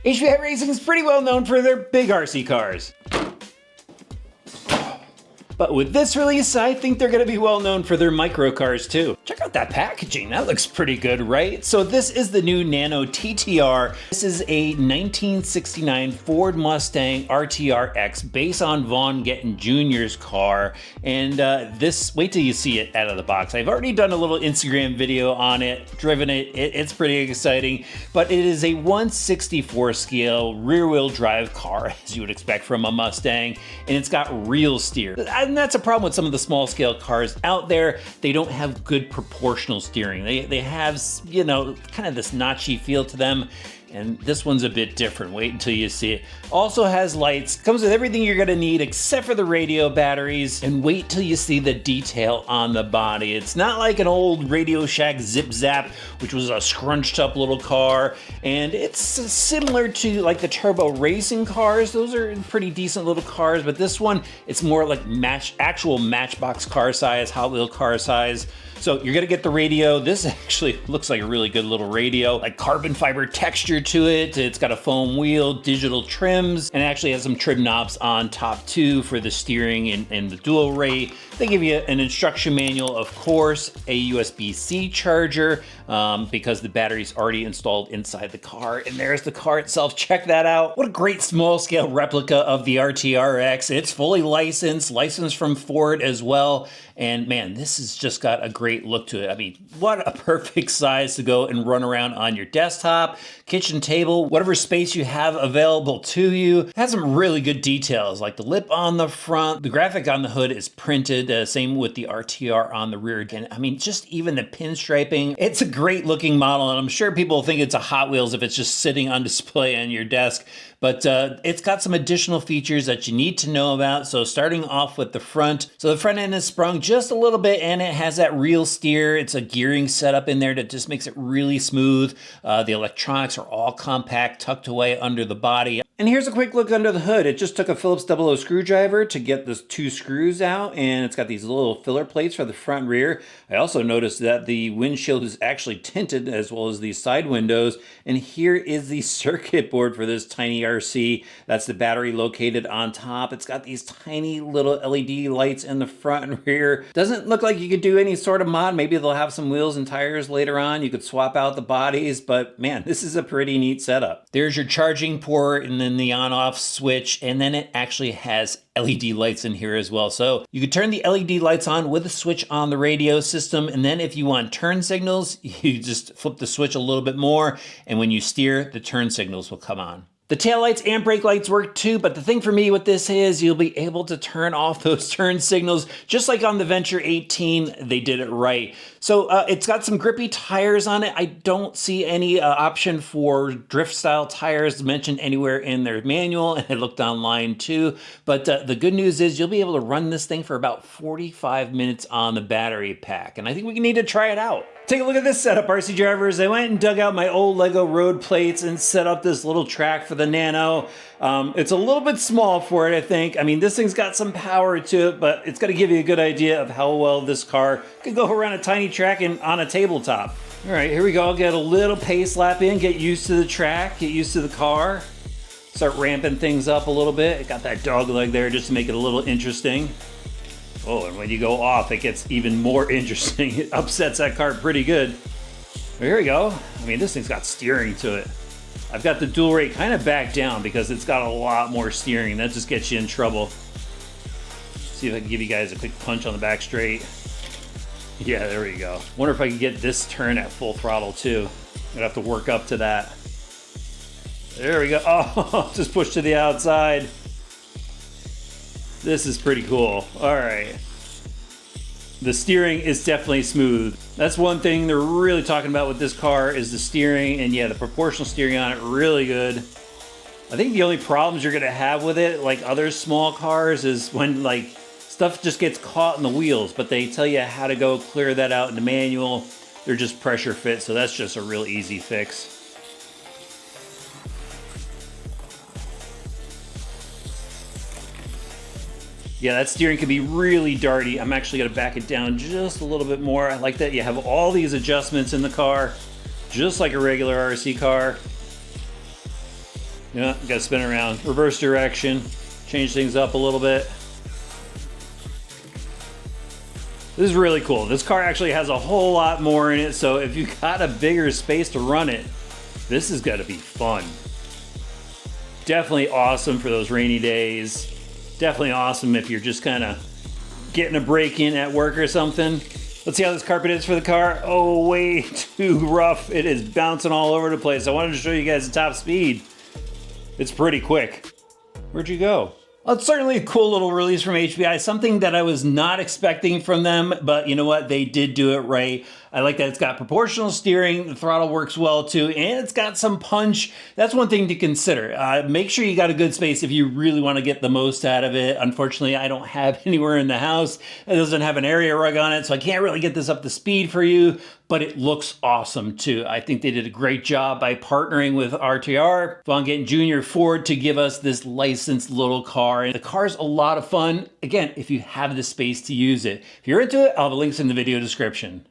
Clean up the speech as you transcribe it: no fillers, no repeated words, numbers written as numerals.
HPI Racing is pretty well known for their big RC cars. But with this release, I think they're going to be well known for their micro cars too. Check out that packaging, that looks pretty good, right? So this is the new Nano TTR. This is a 1969 Ford Mustang RTR-X based on Vaughn Gittin Jr.'s car. And wait till you see it out of the box. I've already done a little Instagram video on it, driven it, it's pretty exciting. But it is a 1/64 scale rear wheel drive car, as you would expect from a Mustang, and it's got real steer. And that's a problem with some of the small scale cars out there. They don't have good proportional steering. They have, you know, kind of this notchy feel to them. And this one's a bit different. Wait until you see it. Also has lights, comes with everything you're gonna need except for the radio batteries. And wait till you see the detail on the body. It's not like an old Radio Shack Zip Zap, which was a scrunched up little car. And it's similar to like the turbo racing cars. Those are pretty decent little cars, but this one, it's more like actual Matchbox car size, Hot Wheel car size. So you're gonna get the radio. This actually looks like a really good little radio, like carbon fiber texture to it. It's got a foam wheel, digital trims, and it actually has some trim knobs on top too for the steering and the dual rate. They give you an instruction manual, of course, a USB-C charger, because the battery's already installed inside the car. And there's the car itself. Check that out. What a great small scale replica of the RTR-X. It's fully licensed from Ford as well. And man, this has just got a great look to it. I mean, what a perfect size to go and run around on your desktop, kitchen table, whatever space you have available to you. It has some really good details, like the lip on the front. The graphic on the hood is printed, same with the RTR on the rear. And I mean, just even the pinstriping. It's a great looking model, and I'm sure people think it's a Hot Wheels if it's just sitting on display on your desk. But it's got some additional features that you need to know about. So starting off with the front. So the front end is sprung just a little bit, and it has that real steer. It's a gearing setup in there that just makes it really smooth. The electronics are all compact, tucked away under the body. And here's a quick look under the hood. It just took a Phillips 00 screwdriver to get those two screws out, and it's got these little filler plates for the front and rear. I also noticed that the windshield is actually tinted, as well as these side windows. And here is the circuit board for this tiny RC. That's the battery located on top. It's got these tiny little LED lights in the front and rear. Doesn't look like you could do any sort of mod. Maybe they'll have some wheels and tires later on. You could swap out the bodies, but man, this is a pretty neat setup. There's your charging port, and then the on-off switch, and then it actually has LED lights in here as well. So you could turn the LED lights on with a switch on the radio system, and then if you want turn signals, you just flip the switch a little bit more, and when you steer, the turn signals will come on. The taillights and brake lights work too, but the thing for me with this is you'll be able to turn off those turn signals just like on the Venture 18. They did it right. So it's got some grippy tires on it. I don't see any option for drift style tires mentioned anywhere in their manual, and I looked online too. But the good news is you'll be able to run this thing for about 45 minutes on the battery pack, and I think we need to try it out. Take a look at this setup, RC drivers. I went and dug out my old Lego road plates and set up this little track for the Nano. It's a little bit small for it, I think. I mean, this thing's got some power to it, but it's gonna give you a good idea of how well this car could go around a tiny track and on a tabletop. All right, here we go. I'll get a little pace lap in, get used to the track, get used to the car. Start ramping things up a little bit. I got that dog leg there just to make it a little interesting. Oh, and when you go off, it gets even more interesting. It upsets that car pretty good. Well, here we go. I mean, this thing's got steering to it. I've got the dual rate kind of back down because it's got a lot more steering. That just gets you in trouble. See if I can give you guys a quick punch on the back straight. Yeah, there we go. Wonder if I can get this turn at full throttle too. I'm gonna have to work up to that. There we go. Oh, just push to the outside. This is pretty cool. All right. The steering is definitely smooth. That's one thing they're really talking about with this car is the steering, and yeah, the proportional steering on it, really good. I think the only problems you're gonna have with it, like other small cars, is when like stuff just gets caught in the wheels, but they tell you how to go clear that out in the manual. They're just pressure fit, so that's just a real easy fix. Yeah, that steering can be really darty. I'm actually gonna back it down just a little bit more. I like that you have all these adjustments in the car, just like a regular RC car. Yeah, gotta spin around. Reverse direction. Change things up a little bit. This is really cool. This car actually has a whole lot more in it, so if you got a bigger space to run it, this is gonna be fun. Definitely awesome for those rainy days. Definitely awesome if you're just kind of getting a break in at work or something. Let's see how this carpet is for the car. Oh, way too rough. It is bouncing all over the place. I wanted to show you guys the top speed. It's pretty quick. Where'd you go? Well, it's certainly a cool little release from HPI, something that I was not expecting from them, but you know what? They did do it right. I like that it's got proportional steering, the throttle works well too, and it's got some punch. That's one thing to consider. Make sure you got a good space if you really want to get the most out of it. Unfortunately, I don't have anywhere in the house. It doesn't have an area rug on it, so I can't really get this up to speed for you, but it looks awesome too. I think they did a great job by partnering with RTR, Vaughn, Gittin Jr. Ford, to give us this licensed little car. And the car's a lot of fun, again, if you have the space to use it. If you're into it, I'll have links in the video description.